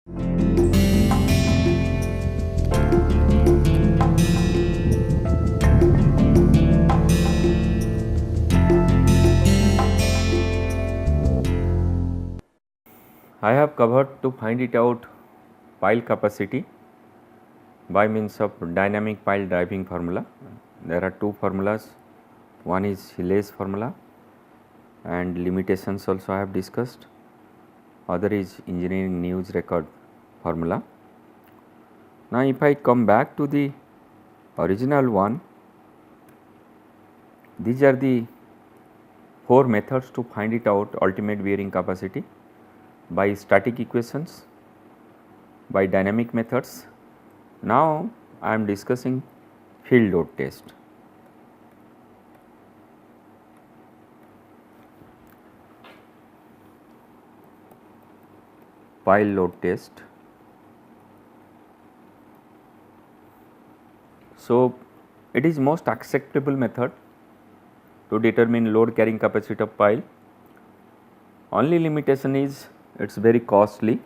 I have covered to find it out pile capacity by means of dynamic pile driving formula. There are two formulas, one is Hiller's formula and limitations also I have discussed, other is engineering news record formula. Now, if I come back to the original one, these are the four methods to find it out ultimate bearing capacity: by static equations, by dynamic methods. Now, I am discussing field load test. Pile load test. So, it is most acceptable method to determine load carrying capacity of pile. Only limitation is it is very costly.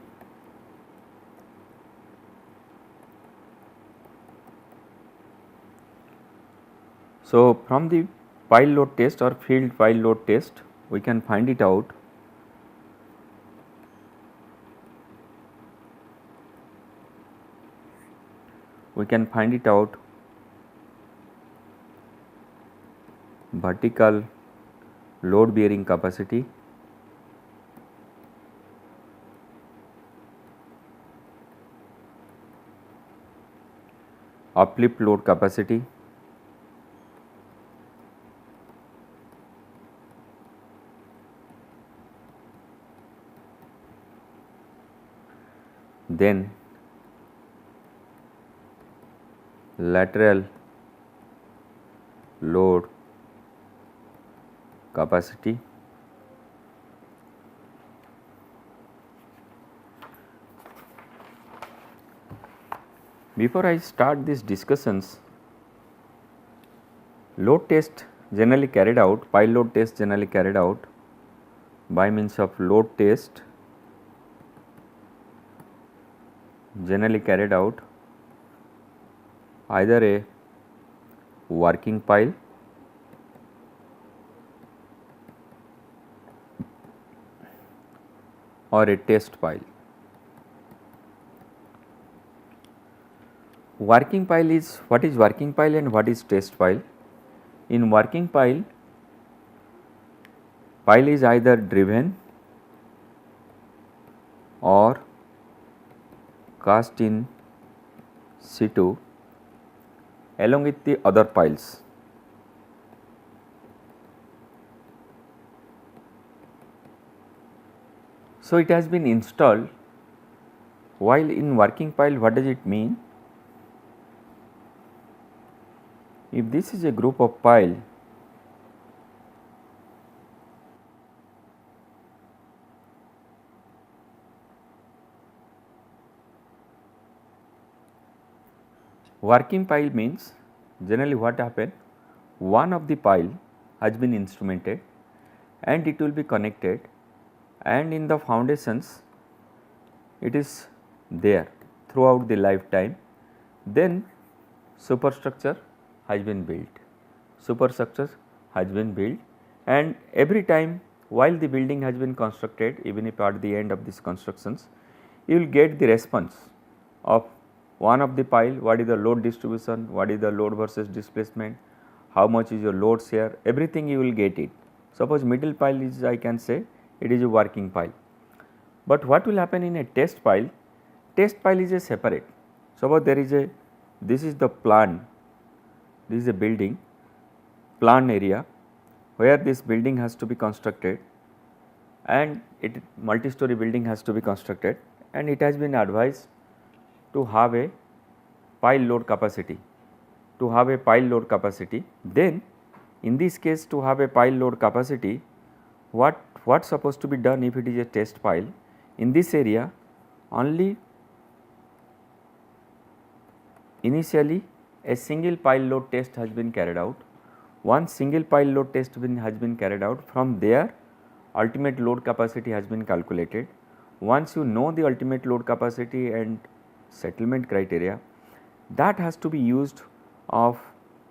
So, from the pile load test or field pile load test, we can find it out. We can find it out vertical load bearing capacity, uplift load capacity, then lateral load capacity, before I start these discussions, load test generally carried out, pile load test generally carried out by means of load test generally carried out either a working pile or a test pile. Working pile is, what is working pile and what is test pile? In working pile, pile is either driven or cast in situ along with the other piles. So, it has been installed. While in working pile, what does it mean? If this is a group of pile, working pile means generally what happen, one of the pile has been instrumented and it will be connected, and in the foundations it is there throughout the lifetime. Then superstructure has been built, superstructure has been built, and every time while the building has been constructed, even if at the end of these constructions, you will get the response of one of the pile, what is the load distribution, what is the load versus displacement, how much is your load share, everything you will get it. Suppose middle pile is, I can say it is a working pile. But what will happen in a test pile? Test pile is a separate. Suppose there is a, this is the plan, this is a building, plan area where this building has to be constructed, and it multi-story building has to be constructed, and it has been advised to have a pile load capacity, to have a pile load capacity. Then in this case, to have a pile load capacity, what's supposed to be done if it is a test pile? In this area only initially a single pile load test has been carried out. One single pile load test has been carried out. From there ultimate load capacity has been calculated. once you know the ultimate load capacity and settlement criteria, that has to be used of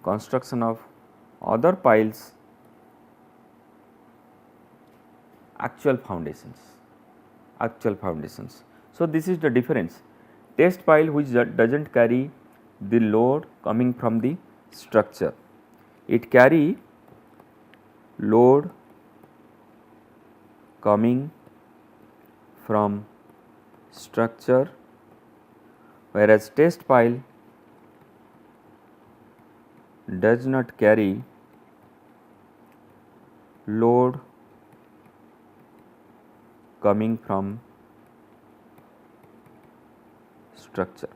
construction of other piles actual foundations. So, this is the difference. Test pile which does not carry the load coming from the structure, it carry load coming from structure, whereas test pile does not carry load coming from structure.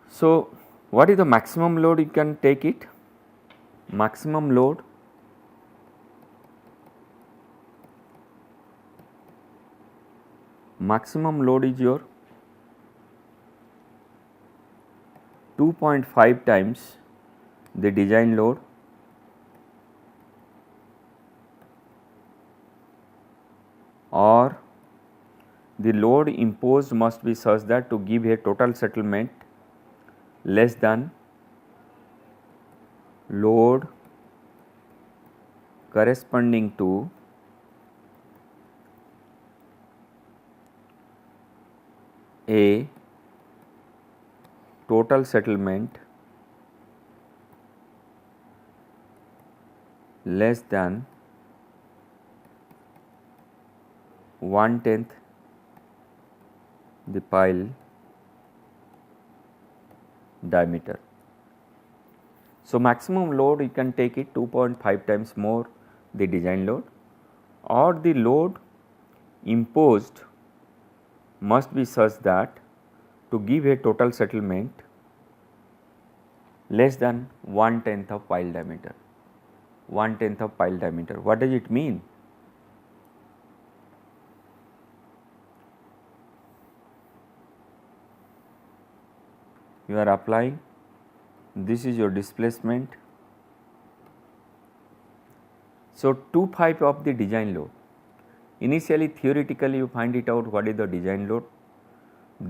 So, what is the maximum load you can take it? Maximum load is your 2.5 times the design load or the load imposed must be such that to give a total settlement less than load corresponding to a total settlement less than 1/10 the pile diameter. So, maximum load you can take it 2.5 times more the design load, or the load imposed must be such that to give a total settlement less than 1/10 of pile diameter. 1/10 of pile diameter. What does it mean? You are applying, this is your displacement. So, 2.5 of the design load. Initially theoretically you find it out what is the design load,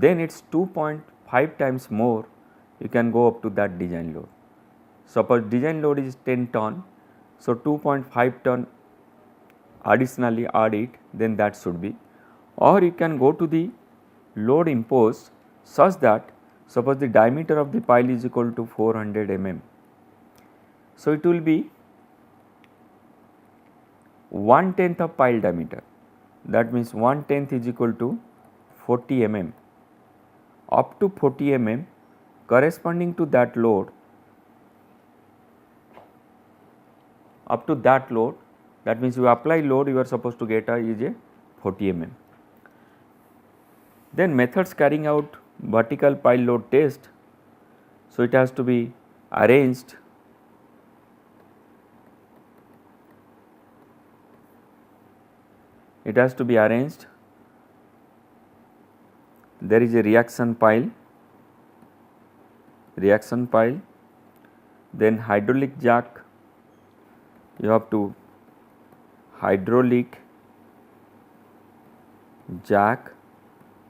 then it is 2.5 times more you can go up to that design load. Suppose design load is 10 ton, so 2.5 ton additionally add it, then that should be, or you can go to the load imposed such that suppose the diameter of the pile is equal to 400 mm. So, it will be 1/10 of pile diameter, that means 1/10 is equal to 40 mm. Up to 40 mm corresponding to that load, up to that load, that means you apply load you are supposed to get is a 40 mm. Then methods carrying out vertical pile load test. So, it has to be arranged there is a reaction pile, then hydraulic jack, you have to hydraulic jack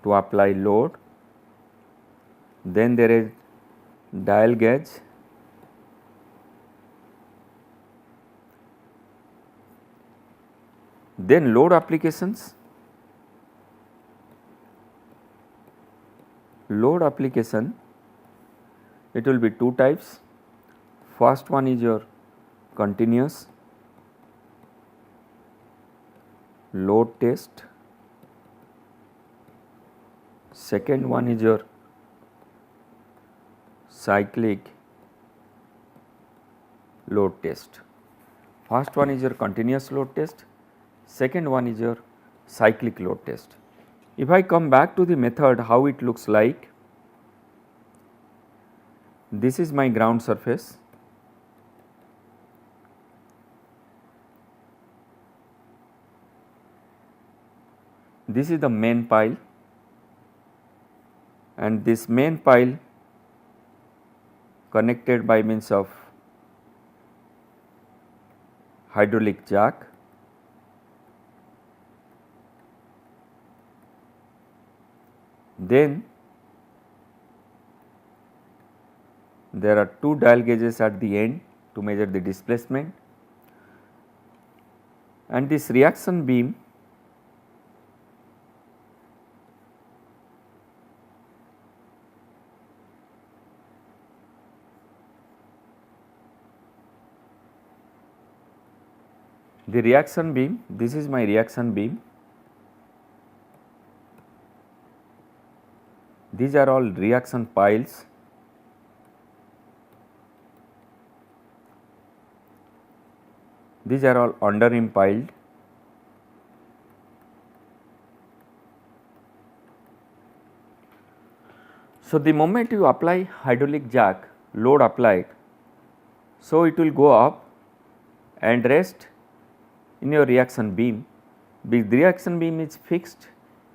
to apply load, then there is dial gauge, then load applications. Load application, it will be two types. First one is your continuous load test, second one is your cyclic load test. First one is your continuous load test, second one is your cyclic load test. If I come back to the method how it looks like, this is my ground surface, this is the main pile, and this main pile connected by means of hydraulic jack, Then there are two dial gauges at the end to measure the displacement, and this reaction beam this is my reaction beam. These are all reaction piles. These are all under impiled. So, the moment you apply hydraulic jack, load applied, so it will go up and rest in your reaction beam. The reaction beam is fixed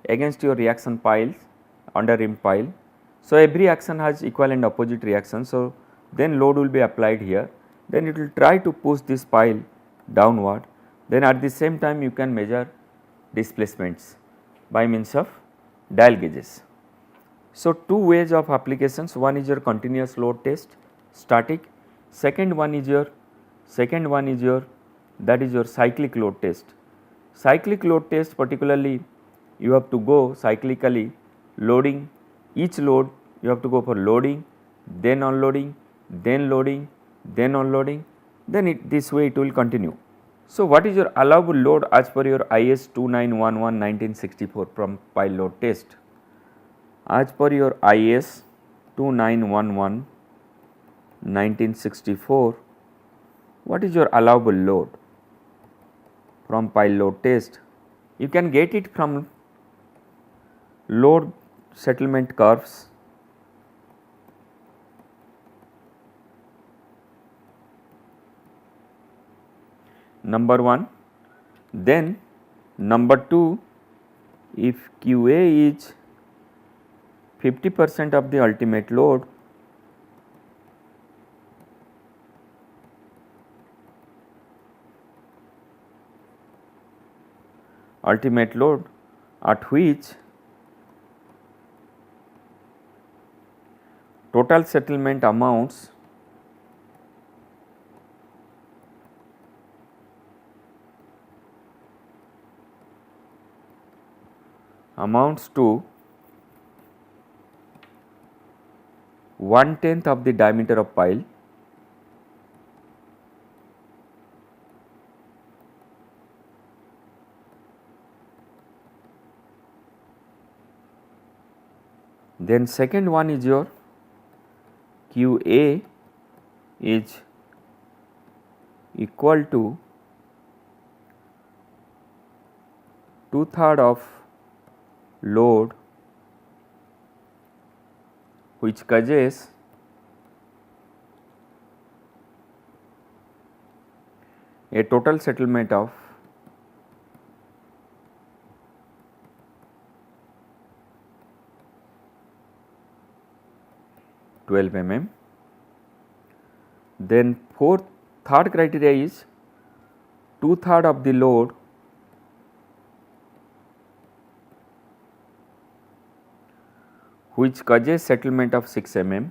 against your reaction piles, under rim pile. So, every action has equal and opposite reaction. So, then load will be applied here, then it will try to push this pile downward, then at the same time you can measure displacements by means of dial gauges. So, two ways of applications, one is your continuous load test, static, second one is your that is your cyclic load test. Cyclic load test, particularly you have to go cyclically loading each load, you have to go for loading, then unloading, then loading, then unloading, then this way it will continue. So, what is your allowable load as per your IS 2911-1964 from pile load test? As per your IS 2911-1964, what is your allowable load from pile load test? You can get it from load settlement curves. Number 1, then number 2, if QA is 50% of the ultimate load, at which total settlement amounts to 1/10 of the diameter of pile, then second one is your QA is equal to 2/3 of load which causes a total settlement of 12 mm. Then third criteria is 2/3 of the load which causes settlement of 6 mm.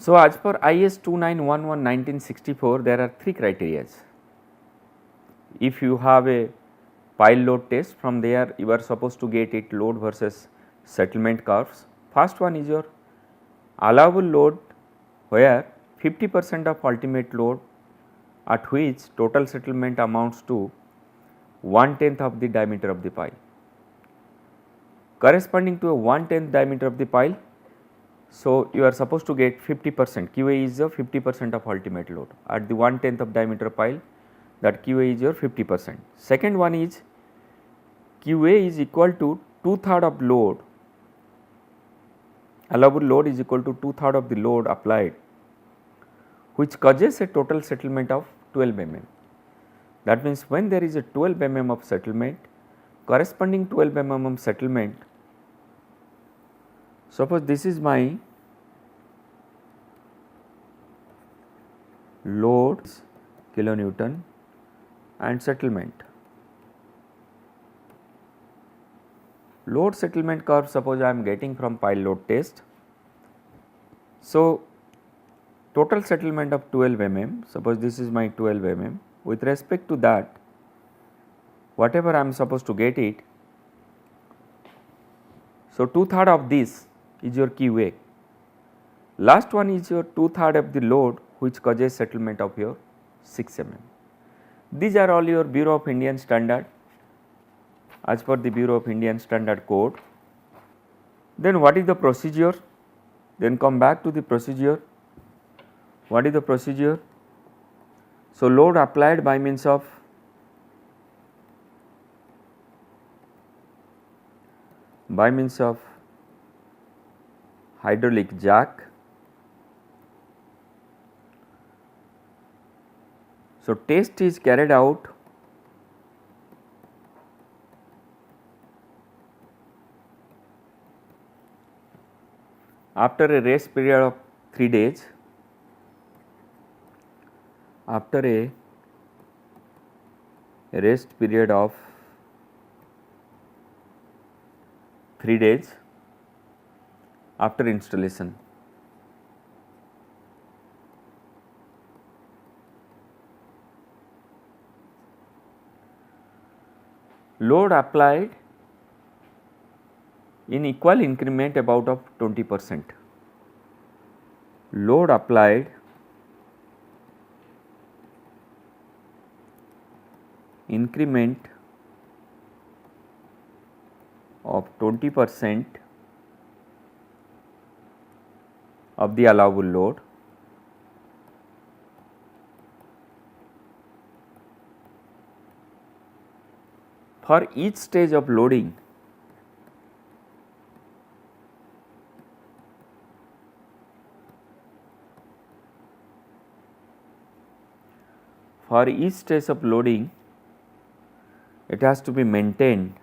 So, as per IS 2911-1964, there are 3 criteria. If you have a pile load test, from there you are supposed to get it load versus settlement curves. First one is your allowable load, where 50% of ultimate load, at which total settlement amounts to 1/10 of the diameter of the pile. Corresponding to a 1/10 diameter of the pile, so you are supposed to get 50%, QA is the 50% of ultimate load at the 1/10 of diameter pile, that QA is your 50%. Second one is QA is equal to 2/3 of load, allowable load is equal to 2/3 of the load applied, which causes a total settlement of 12 mm. That means, when there is a 12 mm of settlement, corresponding 12 mm of settlement, suppose this is my load kilonewton and settlement. Load settlement curve, suppose I am getting from pile load test. So, total settlement of 12 mm, suppose this is my 12 mm, with respect to that whatever I am supposed to get it. So, 2/3 of this is your QA, last one is your 2/3 of the load which causes settlement of your 6 mm. These are all your Bureau of Indian Standard as per the Bureau of Indian Standard code. Then what is the procedure? Then come back to the procedure. What is the procedure? So, load applied by means of hydraulic jack. So, test is carried out after a rest period of 3 days. After a rest period of 3 days after installation. Load applied in equal increment about of 20%. Load applied increment of 20% of the allowable load for each stage of loading. For each stage of loading, it has to be maintained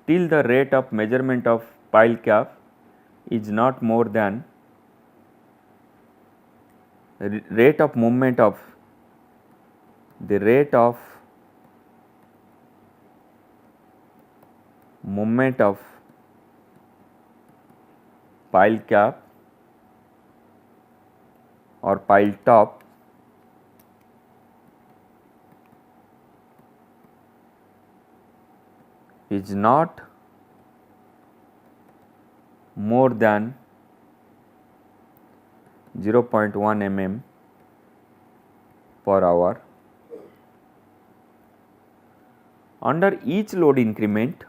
till the rate of measurement of pile cap is not more than rate of movement of pile cap or pile top is not more than 0.1 mm per hour. Under each load increment,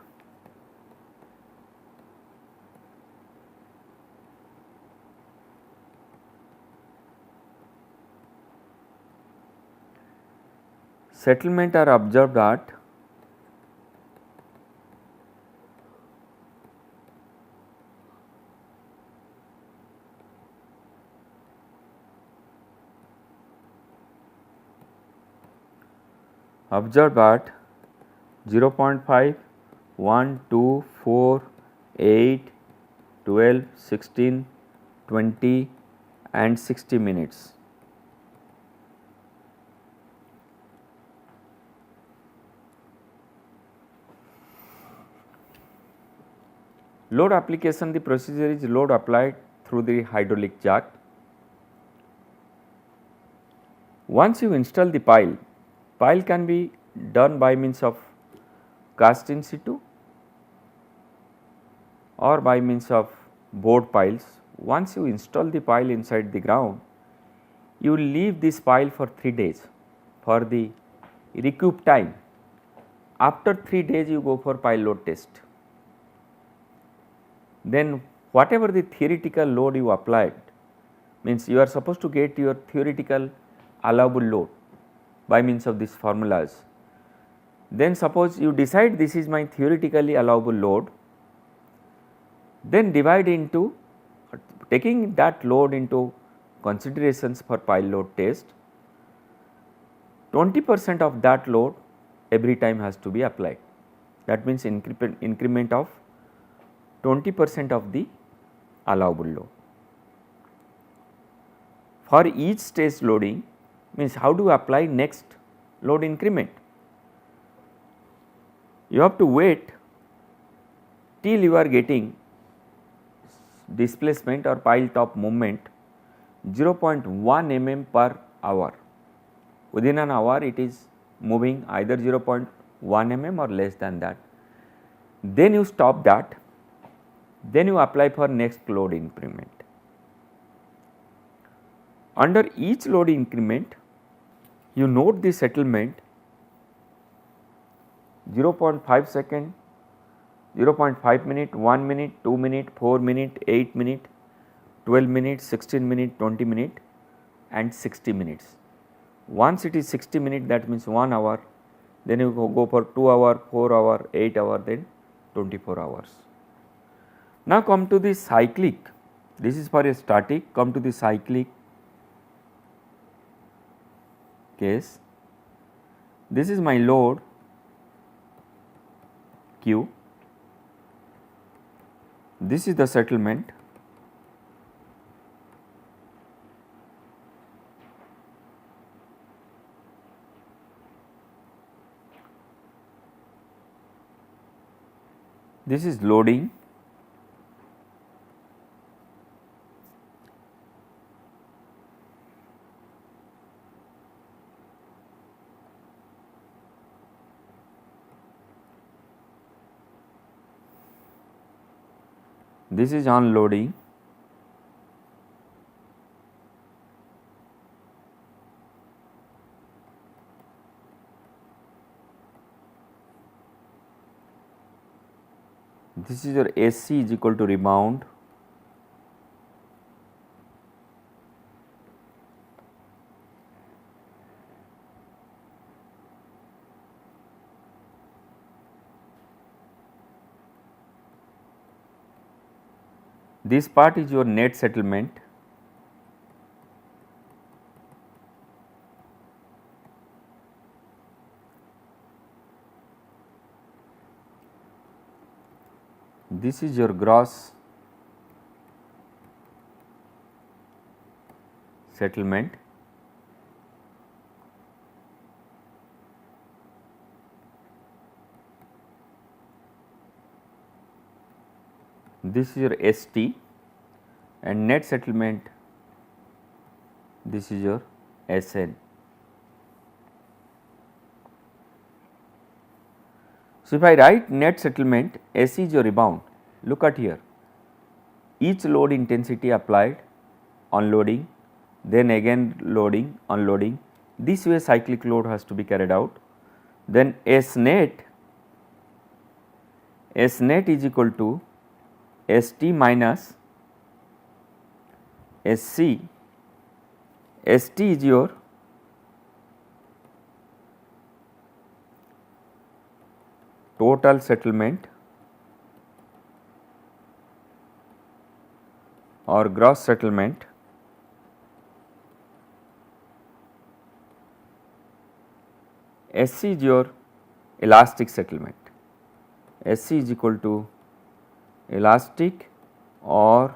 settlement are observed at observed at 0.5, 1, 2, 4, 8, 12, 16, 20 and 60 minutes. Load application, the procedure is load applied through the hydraulic jack. Once you install the pile can be done by means of cast in situ or by means of board piles. Once you install the pile inside the ground, you will leave this pile for 3 days for the recoup time. After 3 days you go for pile load test. Then whatever the theoretical load you applied, means you are supposed to get your theoretical allowable load by means of these formulas. Then suppose you decide this is my theoretically allowable load, then divide into taking that load into considerations for pile load test, 20% of that load every time has to be applied. That means increment of 20% of the allowable load. for each stage loading means how do you apply next load increment? You have to wait till you are getting displacement or pile top movement 0.1 mm per hour. Within an hour it is moving either 0.1 mm or less than that. Then you stop that, then you apply for next load increment. Under each load increment, you note the settlement 0.5 second, 0.5 minute, 1 minute, 2 minute, 4 minute, 8 minute, 12 minutes, 16 minute, 20 minute and 60 minutes. Once it is 60 minutes, that means 1 hour, then you go for 2 hour, 4 hour, 8 hour, then 24 hours. Now come to the cyclic, this is for a static, come to the cyclic case. This is my load Q, this is the settlement, this is loading, this is unloading, this is your SC is equal to rebound, this part is your net settlement, this is your gross settlement, this is your ST and net settlement, this is your SN. So, if I write net settlement, S is your rebound, look at here, each load intensity applied, unloading, then again loading, unloading, this way cyclic load has to be carried out. Then S net is equal to ST minus SC, ST is your total settlement or gross settlement, SC is your elastic settlement, SC is equal to elastic or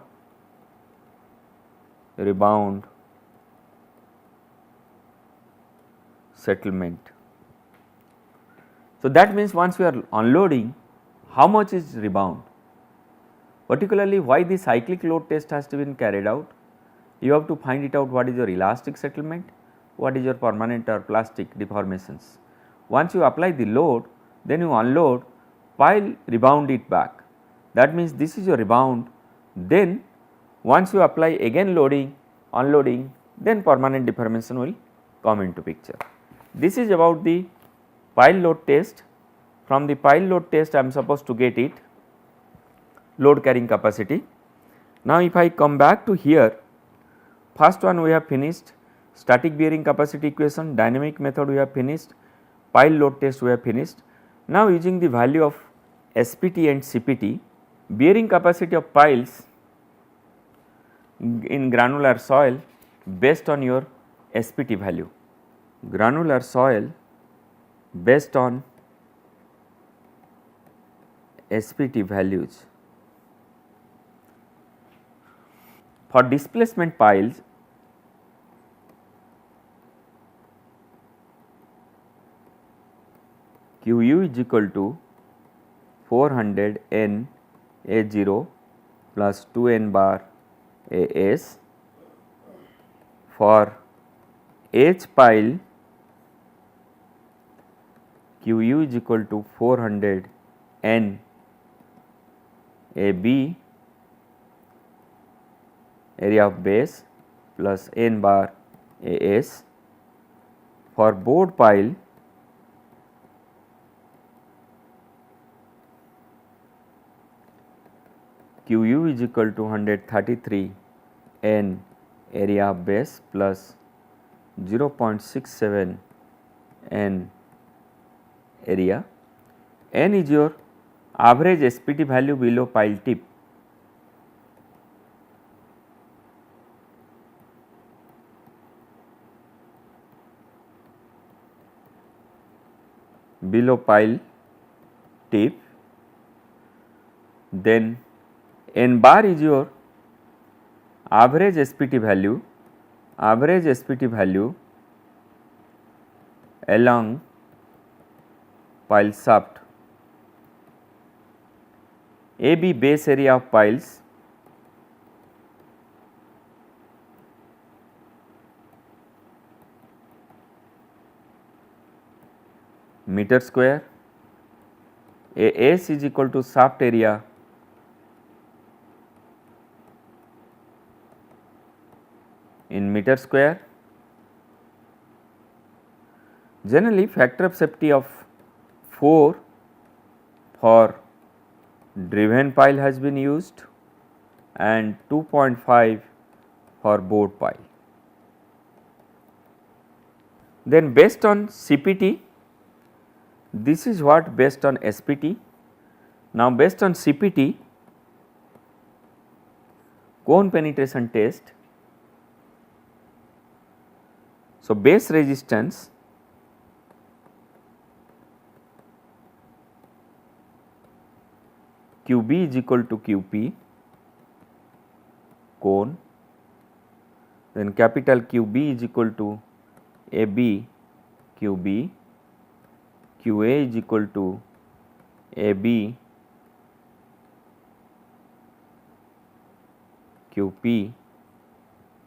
rebound settlement. So, that means once we are unloading, how much is rebound? Particularly why the cyclic load test has to be carried out, you have to find it out what is your elastic settlement, what is your permanent or plastic deformations. Once you apply the load, then you unload, pile rebound it back. That means this is your rebound, then once you apply again loading, unloading, then permanent deformation will come into picture. This is about the pile load test. From the pile load test I am supposed to get it load carrying capacity. Now, if I come back to here, first one we have finished, static bearing capacity equation, dynamic method we have finished, pile load test we have finished. Now, using the value of SPT and CPT, bearing capacity of piles in granular soil based on your SPT value, granular soil based on SPT values. For displacement piles, QU is equal to 400 N A0 plus 2 N bar AS. For H pile, QU is equal to 400 N AB area of base plus N bar AS. For board pile, QU is equal to 133 N area of base plus 0.67 N area. N is your average SPT value below pile tip. Below pile tip, then N bar is your average SPT value along pile shaft. AB base area of piles, meter square. AS is equal to shaft area in meter square. Generally, factor of safety of 4 for driven pile has been used and 2.5 for board pile. Then based on CPT, this is what based on SPT. Now based on CPT, cone penetration test. So base resistance QB is equal to QP cone, then capital QB is equal to AB QB, QA is equal to AB QP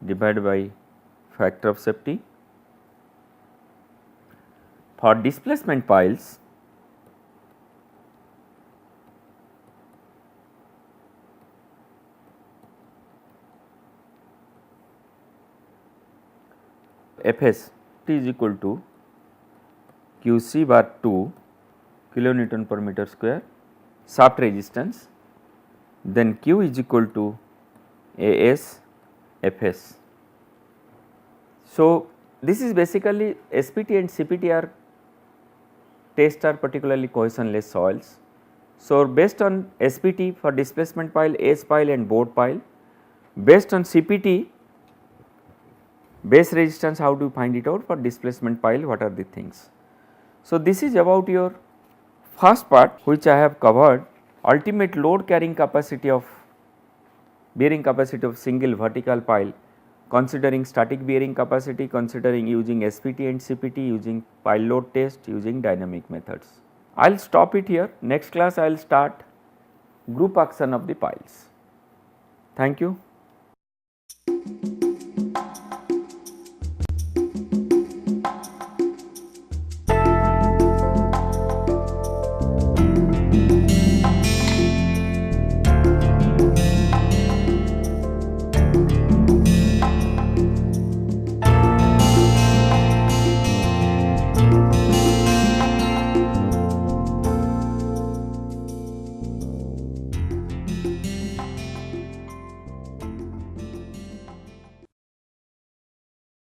divided by factor of safety. For displacement piles, Fs is equal to QC bar 2 kilonewton per meter square shaft resistance, then Q is equal to AS Fs. So this is basically SPT and CPT are tests are particularly cohesionless soils. So based on SPT for displacement pile, S pile and board pile, based on CPT base resistance, how do you find it out? For displacement pile, what are the things? So this is about your first part, which I have covered ultimate load carrying capacity of bearing capacity of single vertical pile, considering static bearing capacity, considering using SPT and CPT, using pile load test, using dynamic methods. I will stop it here. Next class I will start group action of the piles. Thank you.